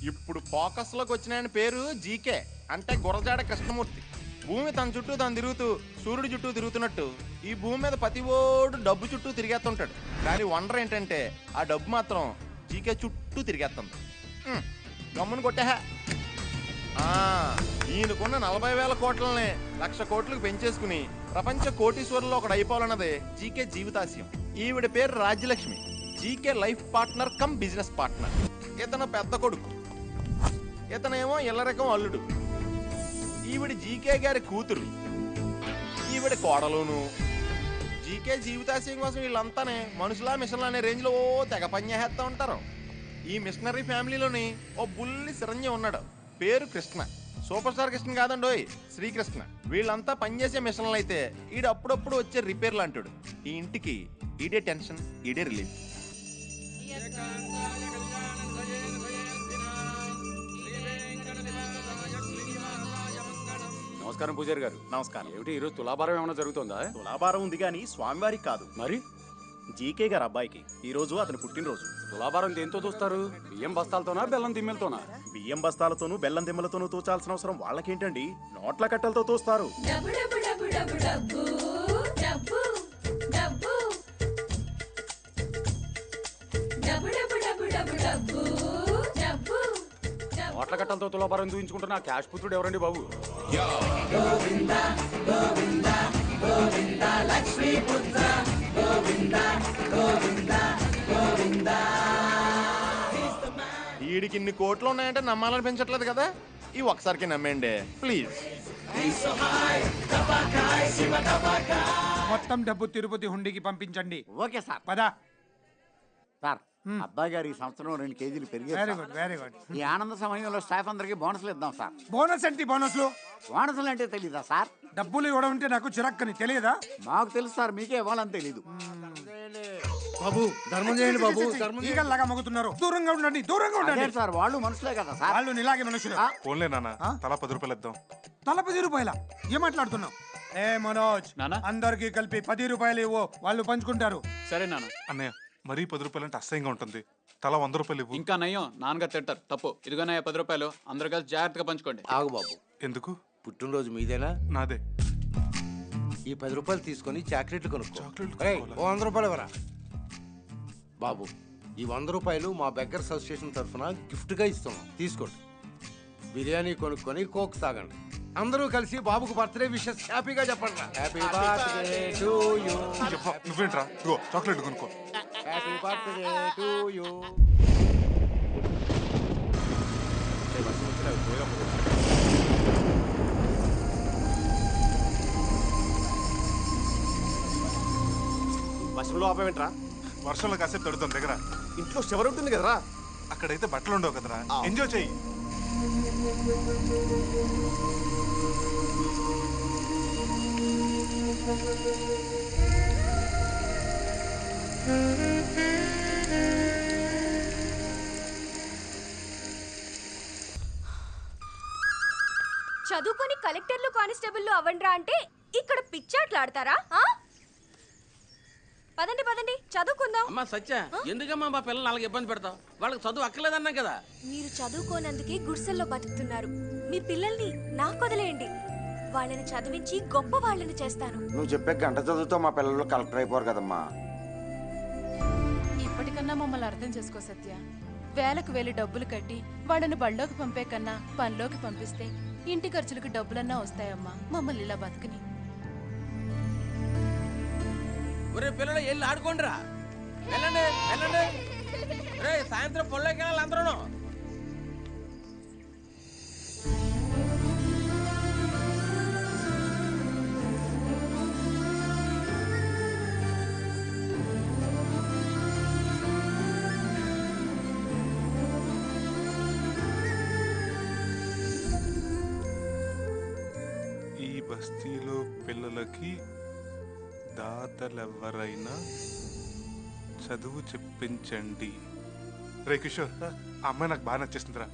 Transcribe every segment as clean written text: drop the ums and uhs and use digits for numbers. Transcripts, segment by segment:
ఇప్పుడు ఫోకస్ లోకి వచ్చిన ఆయన పేరు జీకే, అంటే గురజాడ కృష్ణమూర్తి. భూమి తన చుట్టూ తను తిరుగుతూ సూర్యుడి చుట్టూ తిరుగుతున్నట్టు ఈ భూమి మీద ప్రతి ఓడు డబ్బు చుట్టూ తిరిగేస్తుంటాడు. కానీ వండర్ ఏంటంటే ఆ డబ్బు మాత్రం జీకే చుట్టూ తిరిగేస్తుంది. గమ్మును కొట్టేహా. ఈయనకున్న 40,000 కోట్లని 1,00,000 కోట్లకు పెంచేసుకుని ప్రపంచ కోటీశ్వరుల్లో ఒకడు అయిపోవాలన్నదే జీకే జీవితాశయం. ఈవిడ పేరు Rajyalakshmi. GK life partner come business partner. ఇతను పెద్ద కొడుకు, ఇతనేమో ఇల్లరకం అల్లుడు. ఈవిడ జీకే గారి కూతురు, ఈవిడ కోడలును. జీకే జీవితాశయం కోసం వీళ్ళంతానే మనుషులా మిషన్లు అనే రేంజ్లో తెగ పనిచేస్తూ ఉంటారు. ఈ మిషనరీ ఫ్యామిలీలోని ఓ బుల్లి సిరంజి ఉన్నాడు, పేరు కృష్ణ. సూపర్ స్టార్ కృష్ణ కాదండోయ్, శ్రీకృష్ణ. వీళ్ళంతా పనిచేసే మిషన్లు అయితే ఈడు అప్పుడప్పుడు వచ్చే రిపేర్లు అంటాడు. ఈ ఇంటికి ఈడే టెన్షన్, ఈడే రిలీఫ్. నమస్కారం పూజారి గారు. నమస్కారం. ఏమిటి ఈరోజు తులాభారం ఏమైనా జరుగుతుందా? తులాభారం ఉంది కానీ స్వామివారికి కాదు, మరి జీకే గారు అబ్బాయికి. ఈ రోజు అతని పుట్టినరోజు. తులాభారం దేంతో చూస్తారు? బియ్యం బస్తాలతోనా బెల్లం దిమ్మెలతోనా? బియ్యం బస్తాలతోనూ బెల్లం దిమ్మలతోనూ తూచాల్సిన అవసరం వాళ్ళకేంటండి, నోట్ల కట్టలతో తోస్తారు. నోట్ల కట్టలతో తులాభారం చూపించుకుంటున్న క్యాష్ పుత్రుడు ఎవరండి బాబు? వీడికి ఇన్ని కోట్లు ఉన్నాయంటే నమ్మాలనిపించట్లేదు కదా. ఈ ఒక్కసారికి నమ్మేయండి ప్లీజ్. మొత్తం డబ్బు తిరుపతి హుండీకి పంపించండి. Okay sir. పదా. సార్, అబ్బాయి గారు ఈ సంవత్సరం 2 కేజీలు వెరీ పెరిగారు. Good, very good. ఈ ఆనంద సమయంలో స్టాఫ్ అందరికి బోనస్లు ఇద్దాం సార్. బోనస్ ఏంటి బోనస్లు? బోనస్లు అంటే తెలీదా సార్? డబ్బులు ఇవ్వడం అంటే నాకు చిరక్కని తెలియదా? మాకు తెలుసు సార్, మీకే ఇవ్వాలని తెలీదు. బాబు ధర్మం చేయండి బాబు. ఈగల్లాగా మగుతున్నారు. దూరంగా ఉండండి, దూరంగా ఉండండి. అదే సార్, వాళ్ళు మనుషులే కదా సార్. వాళ్ళు ఇలాగే మనుషులు. ఫోన్లే నాన్న, తలా 10 రూపాయలు ఇద్దాం. తల 10 రూపాయల? ఏం మాట్లాడుతున్నావు? ఏ మనోజ్, అందరికి కలిపి 10 రూపాయలు ఇవ్వు, వాళ్ళు పంచుకుంటారు. సరే నాన్న. అన్నయ్య మరీ 10 రూపాయలు అంటే అసహ్యంగా ఉంటుంది. తలా 100 రూపాయలు ఇవ్వు. ఇంకా నయ్యం, నాన్నగారు తింటారు. తప్పు. ఇదిగోనయ్య 10 రూపాయలు, అందరు కలిసి జాగ్రత్తగా పంచుకోండి. ఆగు బాబు. ఎందుకు? పుట్టినరోజు మీదేనా? నాదే. ఈ 10 రూపాయలు తీసుకొని చాక్లెట్లు కొనుక్కో. చాక్లెట్లు ఏయ్, కొనుక్కోవాలా? ఓ 100 రూపాయలు ఇవ్వరా బాబు. ఈ 100 రూపాయలు మా బెగ్గర్స్ అసోసియేషన్ తరఫున గిఫ్ట్ గా ఇస్తున్నాం, తీసుకోండి. బిర్యానీ కొనుక్కొని కోక్ తాగండి. అందరూ కలిసి బాబుకు బర్త్డే విషెస్ హ్యాపీగా చెప్పండి. Happy birthday to you. నువ్వేంట్రా, ఇగో చాక్లెట్ కొనుక్కో. Happy birthday to you. వర్షంలో ఆపేంట్రా? వర్షంలో కాసేపు తడుతాం దగ్గర. ఇంట్లో షవర్ ఉంటుంది కదరా. అక్కడైతే బట్టలు ఉండవు కదరా, ఎంజాయ్ చెయ్యి. చదువుకొని కలెక్టర్లు కానిస్టేబుల్లు అవ్వండ్రా అంటే ఇక్కడ పిచ్చాట్లాడతారా? పదండి పదండి చదువుకుందాం. అమ్మా సత్య, ఎందుకమ్మా మా పిల్లలు అలాగే ఇబ్బంది పెడతావు? వాళ్ళకి చదువు అక్కర్లేదన్నా కదా. మీరు చదువుకోనందుకే గుడిసెల్లో బతుకుతున్నారు. మీ పిల్లల్ని నాకు వదిలేయండి. వాళ్ళని చదివించి గొప్ప వాళ్ళని చేస్తాను. నువ్వు చెప్పే గంట చదువుతో మా పిల్లలు కలెక్టర్ అయిపోరు కదమ్మా. ఇప్పటికన్నా మమ్మల్ని అర్థం చేసుకో సత్య. వేలకు వేలు డబ్బులు కట్టి వాళ్ళని బళ్ళోకి పంపే కన్నా పనిలోకి పంపిస్తే ఇంటి ఖర్చులకు డబ్బులన్నా వస్తాయమ్మా. మమ్మల్ని ఇలా బతుకుని. ఒరే పిల్లలు వెళ్ళి ఆడుకోండిరా. వెళ్ళండి వెళ్ళండి. రే సాయంత్రం పొల్లోకి వెళ్ళాలి అందరూ. ఈ బస్తీలో పిల్లలకి దాతలెవరైనా చదువు చెప్పించండి. రే కిషోర్, ఆ అమ్మాయి నాకు బాగా నచ్చేసిందిరా.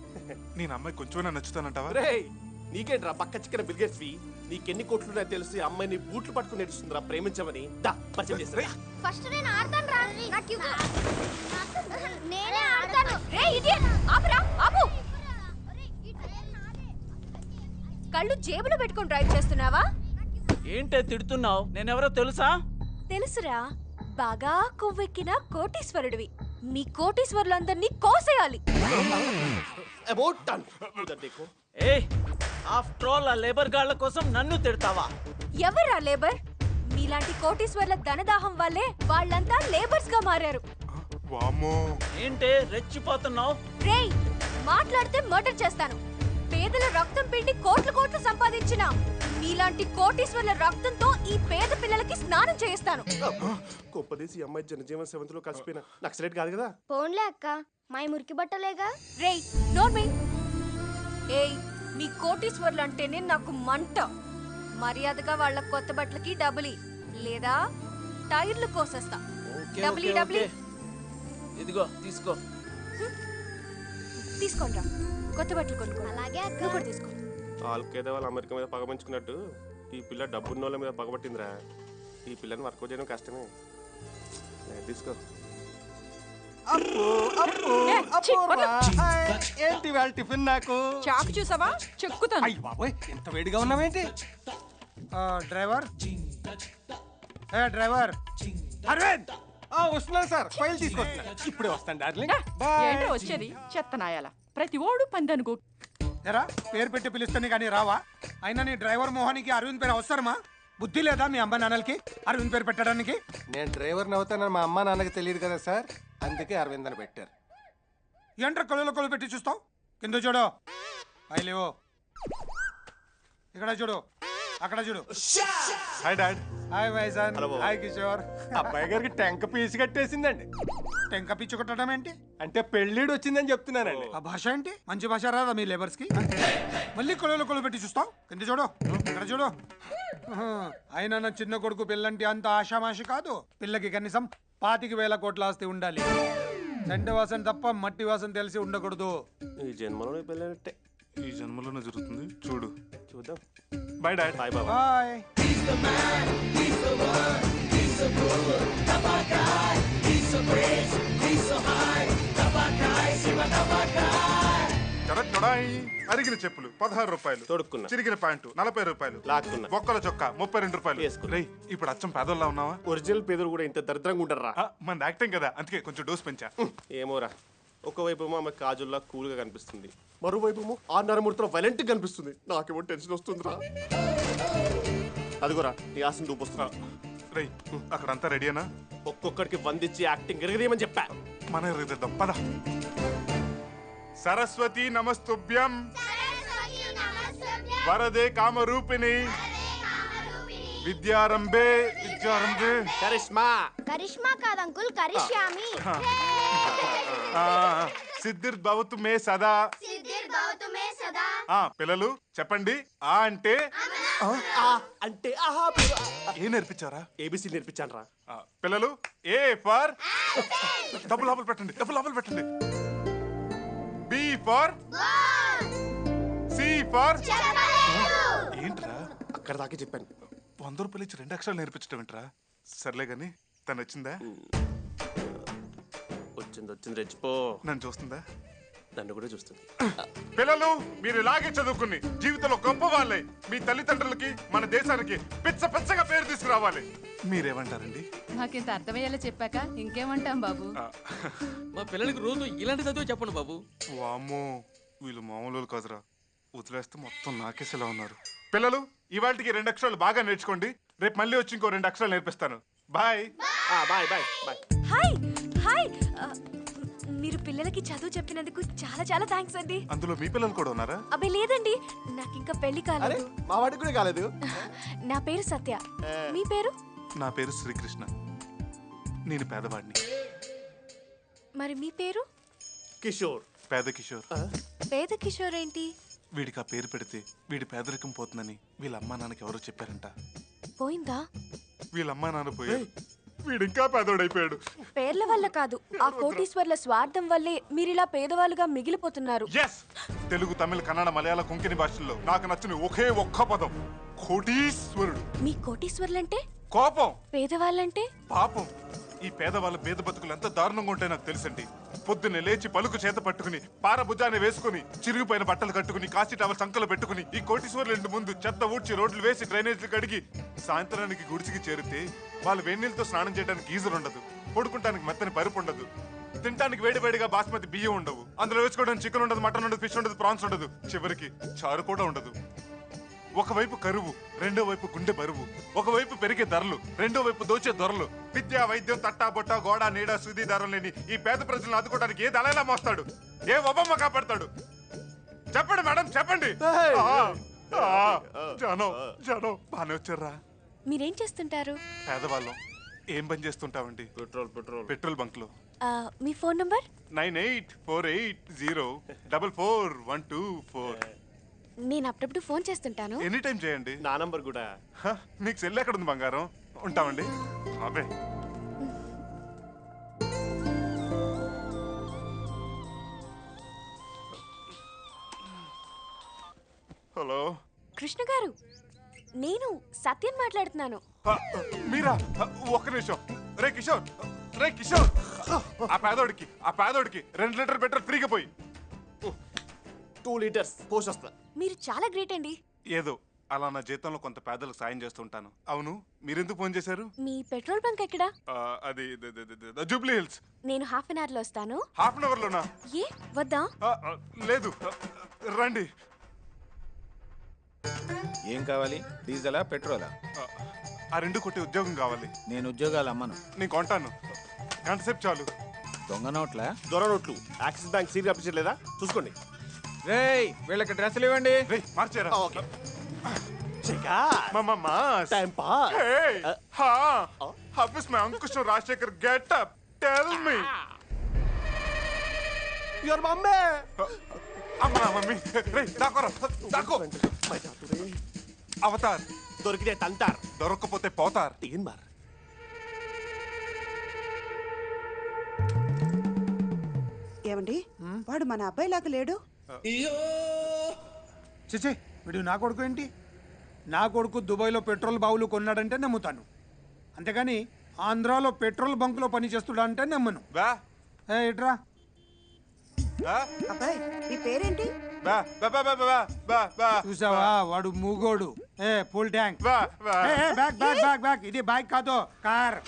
నేను అమ్మాయి కొంచెమైనా నచ్చుతానంటావా? నీకేంట్రా పక్క చిక్కన బిల్గేట్స్వి? నీకెన్ని కోట్లు తెలిసి అమ్మాయిని బూట్లు పట్టుకుని నడుస్తుందిరా ప్రేమించమని. దా పరిచయం చేస్తా. ఫస్ట్ నేను ఆడతాను రా. నేనే ఆడతాను. రే ఇడియట్, ఆపురా ఆపు. పెట్టుకొని డ్రైవ్ చేస్తున్నావా? ఏంటే తిడుతున్నావు? నేనెవరో తెలుసా? తెలుసురా, బాగా కొవ్వెక్కిన కోటీశ్వరుడివి. మీ కోటీశ్వరులందరినీ కోసేయాలి. ఏ ఆఫ్టర్ ఆల్ ఆ లేబర్ గాళ్ళ కోసం నన్ను తిడతావా? ఎవర్రా లేబర్? మీలాంటి కోటీశ్వర్ల ధనదాహం వల్లే వాళ్ళంతా లేబర్స్ గా మారారు. ఏంటే రెచ్చిపోతున్నావు? రేయ్, మాట్లాడితే మర్డర్ చేస్తాను. పేదల రక్తం పిండి కోట్లు కోట్లు సంపాదించిన మీలాంటి కోటీశ్వర్ల రక్తంతో ఈ పేద పిల్లలకి స్నానం చేయిస్తాను. గొప్పదేసి అమ్మాయి జనజీవన్ సెవెంత్ లో కలిసిపోయిన నక్సలైట్ కాదు కదా. పోన్లే అక్క, మా మురికి బట్టలేగా. రేయ్ నోర్మే. ఏయ్, మీ కోటీశ్వర్లు అంటేనే నాకు మంట. మర్యాదగా వాళ్ళ కొత్త బట్టలకి డబ్బులి, లేదా టైర్లు కోసేస్తా. డబ్బులి డబ్బులి. ఇదిగో తీసుకో. తీసుకోండి, కొత్త బట్టలు కొనుక్కో. అలాగే అక్క. నువ్వు కూడా తీసుకో. వాళ్ళకేదో వాళ్ళు అమెరికా మీద పగమంచుకున్నట్టు ఈ పిల్ల డబ్బున్న వాళ్ళ మీద పగబట్టిందిరా. ఈ పిల్లని వర్కౌట్ చేయడం కష్టమే. తీసుకో. ఏంటి వాళ్ళ టిఫిన్ నాకు చాకు చూసావా? చెక్కుతాను. అయ్య బాబోయ్, ఎంత వేడిగా ఉన్నావేంటి? Driver, driver. అరవింద్, వస్తున్నాను సార్, ఫైల్ తీసుకొస్తున్నా. ఇప్పుడే వస్తాను డార్లింగ్. ఏంటో వచ్చేది చెత్తనాయాల. ప్రతి ఓడు పందనుకో. ఎరా, పేరు పెట్టి పిలుస్తాను కానీ రావా? అయినా నీ డ్రైవర్ మోహన్కి అరవింద్ పేరు అవసరమా? బుద్ధి లేదా మీ అమ్మ నాన్నలకి అరవింద్ పేరు పెట్టడానికి? నేను డ్రైవర్ని అవుతానని మా అమ్మ నాన్నకి తెలియదు కదా సార్, అందుకే అరవింద్ అని పెట్టారు. ఏంట్రా కొలలో కొలు పెట్టి చూస్తావు? కింద చూడు. అయి లేవు. ఇక్కడ చూడు, అక్కడ చూడు. Hi dad. హాయ్ వైజాన్. హాయ్ కిషోర్. అబ్బాయి గారికి టెంక పీసి కట్టేసిందండి. టెంక పిచ్చి కొట్టడం ఏంటి? అంటే పెళ్ళిడు వచ్చిందని చెప్తున్నానండి. ఆ భాష ఏంటి? మంచి భాష రాదా మీ లేబర్స్ కి? మళ్ళీ కొలలో కొలు పెట్టి చూస్తావు? కింద చూడు, ఇక్కడ చూడు. అయినా నా చిన్న కొడుకు పిల్లంటి అంత ఆషామాషి కాదు. పిల్లకి కనీసం 25,000 కోట్ల ఆస్తి ఉండాలి. చెంట వాసన తప్ప మట్టి వాసన తెలిసి ఉండకూడదు. ఈ జన్మలో పెళ్ళంటే ఈ జన్మలోనే జరుగుతుంది, చూడు. చూద్దాం. Bye dad. బాయ్ బాబా. బాయ్. అరిగిన చెప్పులు 16 రూపాయలు, తొడుక్కున్నా. చిరిగిన ప్యాంటు 40 రూపాయలు, లాక్కున్నా. బొక్కల చొక్కా 32 రూపాయలు. రేయ్, ఇప్పుడు అచ్చం పేదోళ్ళ ఉన్నావా? ఒరిజినల్ పేదలు కూడా ఇంత దరిద్రంగా ఉంటారా? మన యాక్టింగ్ కదా, అందుకే కొంచెం డోస్ పెంచా. ఏమోరా, ఒకవైపు ఆమె కాజుల్లా కూల్ గా కనిపిస్తుంది, మరోవైపు ఆ నరమూర్తిలో వైలెంట్ గా కనిపిస్తుంది. నాకేమో టెన్షన్ వస్తుందిరా. అదిగోరా నీ ఆశను చూపిస్తున్నా. రేయ్, అక్కడంతా రెడీనా? ఒక్కొక్కడికి వందిచ్చి యాక్టింగ్ ఎరగదేమని చెప్పా. మన ఎరగదిద్దాం పద. సరస్వతి నమస్తుభ్యం వరదే కామరూపిణి విద్యారంభే విద్యారంభే. కరిష్మా. కరిష్మా కాదు అంకుల్, కరిష్యామి. సిద్ధిర్భవతు మే సదా. పిల్లలు చెప్పండి. ఆ అంటే అంటే ఏ నేర్పించారా? ఏబిసి నేర్పించాను రా. పిల్లలు ఏ ఫర్ డబ్బు లోపల పెట్టండి, డబ్బు లోపల పెట్టండి. B for C for. ఏంట్రా అక్కడ దాకా చెప్పాను. 100 రూపాయలు ఇచ్చి 2 అక్షరాలు నేర్పించడం ఏంట్రా? సర్లే గాని తను వచ్చిందా? వచ్చింది రెచ్చిపో. నన్ను చూస్తుందా? నన్ను కూడా చూస్తుంది. పిల్లలు మీరు ఇలాగే చదువుకుని జీవితంలో గొప్ప వాళ్ళే మీ తల్లిదండ్రులకి మన దేశానికి పిచ్చగా పేరు తీసుకురావాలి. మీరేమంటారండి? మాకింత అర్థమయ్యేలా చెప్పాక ఇంకేమంటాం బాబు. మా పిల్లలకి రోజు ఇలాంటి చదువు చెప్పండి బాబు. వామ్మో, వీళ్ళు మామూలు కాదురా. వదిలేస్తే మొత్తం నాకేసేలా ఉన్నారు. పిల్లలు ఇవాళకి 2 అక్షరాలు బాగా నేర్చుకోండి. రేపు మళ్ళీ వచ్చి ఇంకో 2 అక్షరాలు నేర్పిస్తాను. Bye bye bye bye. Hi hi. మీరు పిల్లలకి చదువు చెప్పినందుకు చాలా చాలా థ్యాంక్స్ అండి. అందులో మీ పిల్లలు కూడా ఉన్నారా? అబ్బే లేదండి, నాకు ఇంకా పెళ్లి కాలేదు. మా వాడికి కూడా కాలేదు. నా పేరు సత్య. మీ పేరు? నా పేరు శ్రీకృష్ణ. నేను పేదవాడిని. మరి మీ పేరు? కిషోర్. పేద కిషోర్. పేద కిషోర్ ఏంటి? వీడికి ఆ పేరు పెడితే వీడి పేదరికం పోతుందని వీళ్ళ అమ్మా నాన్నకి ఎవరో చెప్పారంట. పోయిందా? వీళ్ళ అమ్మా నాన్న పోయారు, వీడు ఇంకా పేదోడైపోయాడు. పేర్ల వల్ల కాదు, ఆ కోటీశ్వర్ల స్వార్థం వల్లే మీరిలా పేదవాళ్ళుగా మిగిలిపోతున్నారు. తెలుగు, తమిళ, కన్నడ, మలయాళ, కొంకణి భాషల్లో నాకు నచ్చిన ఒకే ఒక్క పదం కోటీశ్వరుడు. మీ కోటీశ్వర్లంటే కోపం, పేదవాళ్ళంటే పాపం. ఈ పేదవాళ్ళ పేద బతుకులు ఎంత దారుణంగా ఉంటాయో నాకు తెలుసండి. పొద్దున్నే లేచి పలుకు చేత పట్టుకుని పార భుజాన్ని వేసుకుని చిరిగిపోయిన బట్టలు కట్టుకుని కాశీ టవర్ సంకలు పెట్టుకుని ఈ కోటీశ్వర్ల ఇంటి ముందు చెత్త ఊడ్చి రోడ్లు వేసి డ్రైనేజీలు కడిగి సాయంత్రానికి గుడిసికి చేరితే వాళ్ళు వేడినీళ్ళతో స్నానం చేయడానికి గీజర్ ఉండదు, పడుకుంటానికి మెత్తని పరుపు ఉండదు, తినడానికి వేడివేడిగా బాస్మతి బియ్యం ఉండవు, అందులో వేసుకోవడానికి చికెన్ ఉండదు, మటన్ ఉండదు, ఫిష్ ఉండదు, ప్రాన్స్ ఉండదు, చివరికి చారు కూడా ఉండదు. ఒకవైపు కరువు, రెండో వైపు గుండె బరువు, ఒకవైపు పెరిగే ధరలు, రెండో వైపు దోచే ధరలు. విద్య వైద్యం తట్టా బొట్ట గోడ నీడ సుది ధరలు లేని ఈ పేద ప్రజలను ఆదుకోవడానికి ఏ దళైలా మోస్తాడు, ఏ ఒబమ్మ కాపాడతాడు? చెప్పండి మేడం, చెప్పండి. జనం జనం బానే వచ్చారా? మీరేం చేస్తుంటారు? పేదవాళ్ళం. ఏం పని చేస్తుంటామండి? పెట్రోల్ బంక్ లో. మీ ఫోన్ నంబర్? 9848044124. నేను అప్పుడప్పుడు ఫోన్ చేస్తుంటాను. ఎనీ టైం చేయండి. నా నంబర్ కూడా. మీకు సెల్ ఎక్కడ ఉంది బంగారం? ఉంటామండి. అబ్బే హలో కృష్ణ గారు, నేను సత్యం మాట్లాడుతున్నాను. మీరా? ఒక్క నిమిషం. రే కిషోర్, రే కిషోర్, ఆ పేదోడికి 2 లీటర్ పెట్రోల్ ఫ్రీగా పోయి. 2 లీటర్స్ పోషొస్తా. మీరు చాలా గ్రేట్ అండి. ఏదో అలా నా జీతంలో కొంత పేదలకు సాయం చేస్తుంటాను. అవును, మీరెందుకు ఫోన్ చేశారు? మీ పెట్రోల్ బంక్ ఎక్కడా? అది జూబ్లీ హిల్స్. నేను హాఫ్ అన్ అవర్ లో వస్తాను. హాఫ్ అన్ అవర్ లోనా? ఏ వద్దా? లేదు, రండి. ఏం కావాలి? డీజిలా పెట్రోలా? ఆ రెండు కొట్టి ఉద్యోగం కావాలి. నేను ఉద్యోగాలు అమ్మను. నేను కొంటాను. గంట సేపు చాలు. దొంగ నోట్లా? దొర నోట్లు. యాక్సిస్ బ్యాంక్ సీరియల్ ఆఫీసర్ లేదా చూసుకోండి. రేయ్, వీళ్ళకి డ్రెస్సులు ఇవ్వండి. మార్చారా? Okay. Time pass. Hey, how is my Uncle Rajshekhar get up? Tell me. Your mummy. Amma mummy. Hey, dako. Avatar. దొరికితే తంటార్, దొరకకపోతే పోతార్. తీన్మార్. ఏమండి, వాడు మన అబ్బాయిలాగా లేడు. చిచి, వీడు నా కొడుకు ఏంటి? నా కొడుకు దుబాయ్లో పెట్రోల్ బావులు కొన్నాడంటే నమ్ముతాను, అంతేగాని ఆంధ్రాలో పెట్రోల్ బంకులో పని చేస్తుడా అంటే నమ్మను. ఇట్రా. అబ్బాయి, నీ పేరేంటి? చూసావా, వాడు మూగోడు. Full tank. బ్యాక్. ఇది బైక్ కాదు, కార్.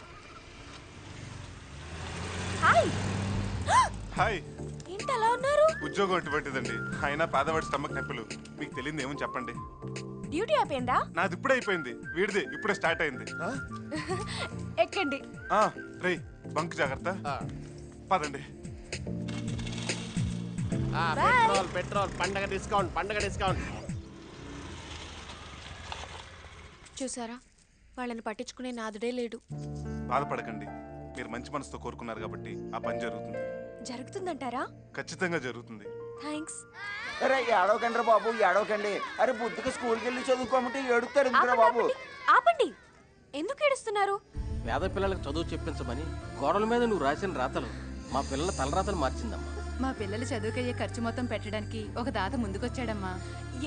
హాయ్. ఏంటి అలా ఉన్నారు? ఉద్యోగం అటువంటిదండి. అయినా పేదవాడి స్టమక్ నొప్పులు. మీకు తెలియదు ఏమని చెప్పండి. డ్యూటీ అయిపోయిందా? నాది ఇప్పుడే అయిపోయింది. వీడిది ఇప్పుడే స్టార్ట్ అయింది. ఎక్కండి. రే, బంక్ జాగ్రత్త. పదండి. పెట్రోల్ పండగ డిస్కౌంట్. చూసారా, వాళ్ళని పట్టించుకునే నాదుడే లేడు. బాధపడకండి, మీరు మంచి మనసుతో కోరుకున్నారు కాబట్టి ఆ పని జరుగుతుంది. జరుగుతుందంటారా? ఖచ్చితంగా జరుగుతుంది. థ్యాంక్స్. అరే ఏడవకండి బాబు, ఏడవకండి. అరే బుద్ధికి స్కూల్కి వెళ్ళి చదువుకోమంటే ఏడుస్తారు ఎందుకురా బాబు? ఆపండి. ఎందుకు ఏడుస్తున్నారు? పేద పిల్లలకు చదువు చెప్పించమని గోడల మీద నువ్వు రాసిన రాతలు మా పిల్లల తలరాతలు మార్చిందమ్మా. మా పిల్లలు చదువుకయ్యే ఖర్చు మొత్తం పెట్టడానికి ఒక దాత ముందుకొచ్చాడమ్మా.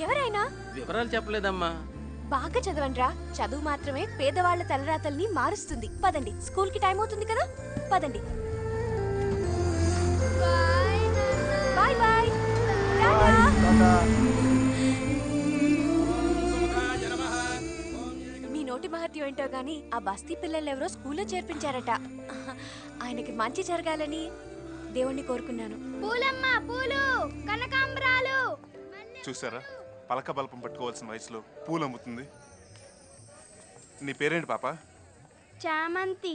ఎవరైనా? వివరాలు చెప్పలేదమ్మా. బాగా చదవండ్రా. చదువు మాత్రమే పేదవాళ్ల తలరాతల్ని మారుస్తుంది. పదండి, స్కూల్ కి టైం అవుతుంది కదా. పదండి. Bye bye. మీ నోటి మహత్యం ఏంటో గానీ ఆ బస్తీ పిల్లలెవరో స్కూల్లో చేర్పించారట. ఆయనకి మంచి జరగాలని దేవుణ్ణి కోరుకున్నాను. పూలమ్మ, పూలు, కనకాంబరాలు. చూసారా, పలక బల్పం పట్టుకోవాల్సిన వయసులో పూలు అమ్ముతుంది. నీ పేరేంటి పాప? చామంతి.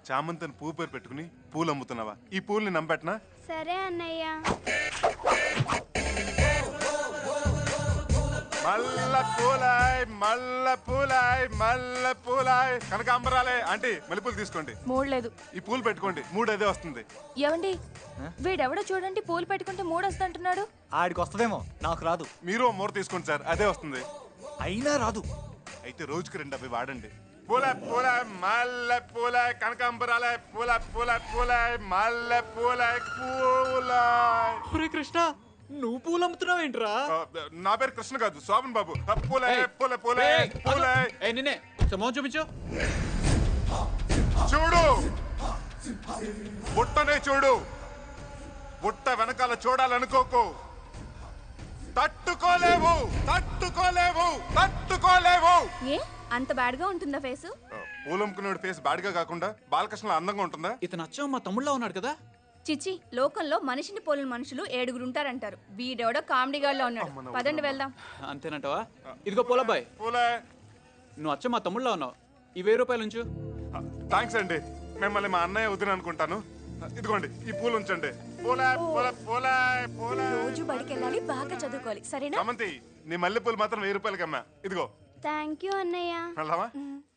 చామంతిని పువ్వు పేరు పెట్టుకుని పూలు అమ్ముతున్నావా? ఈ పూల్ని నమ్మెట్నా? సరే అన్నయ్య. మల్ల పూలాయ్ కనకాంబరాలే. ఆంటీ, మల్లెపూలు తీసుకోండి. మూడలేదు. ఈ పూలు పెట్టుకోండి, 3 అదే వస్తుంది. ఏమండి, వీడెవడో చూడండి, పూలు పెట్టుకుంటే 3 వస్తుంటున్నాడు. ఆడికి వస్తుందేమో, నాకు రాదు. మీరు 3 తీసుకోండి సార్, అదే వస్తుంది. అయినా రాదు. అయితే రోజుకి 2 అవి వాడండి. పూల మల్లె పూల కనకాంబరాలే. పూల మల్లె పూల. కృష్ణ, నువ్వు పూలు అమ్ముతున్నావేంట్రా? నా పేరు కృష్ణ కాదు, శోభన్ బాబు. నిన్నే సమోహం చూపించు. చూడు, బుట్టనే చూడు, బుట్ట వెనకాల చూడాలనుకోకు. తట్టుకోలేవు, తట్టుకోలేవు, తట్టుకోలేవు. ఏ అంత బ్యాడ్ గా ఉంటుందా ఫేసు? పూలమ్ముకునేవాడి ఫేస్ బ్యాడ్ గా కాకుండా బాలకృష్ణ అందంగా ఉంటుందా? ఇతను అచ్చం మా తమ్ముళ్ళ ఉన్నాడు కదా. చిచి, లోకంలో మనిషిని పోలిన మనుషులు 7 ఉంటారంటారు. వీడెవడో కామెడీ గాడిలో ఉన్నాడు. పదండి వెళ్దాం. అంతేనంటావా? ఇదిగో పూలబ్బాయ్, నువ్వు అచ్చం మా తమ్ముళ్ళ ఉన్నావు. ఈ 1000 రూపాయలు ఉంచు. థ్యాంక్స్ అండి. మిమ్మల్ని మా అన్నయ్య వదిన అనుకుంటాను. ఇదిగోండి ఈ పూలు ఉంచండి. రోజు బడికి వెళ్ళాలి, బాగా చదువుకోవాలి, సరేనా? సమంతి, నీ మల్లెపూలు మాత్రం 1000 రూపాయలకి అమ్మా. ఇదిగో. థ్యాంక్ యూ అన్నయ్య. వెళ్దామా?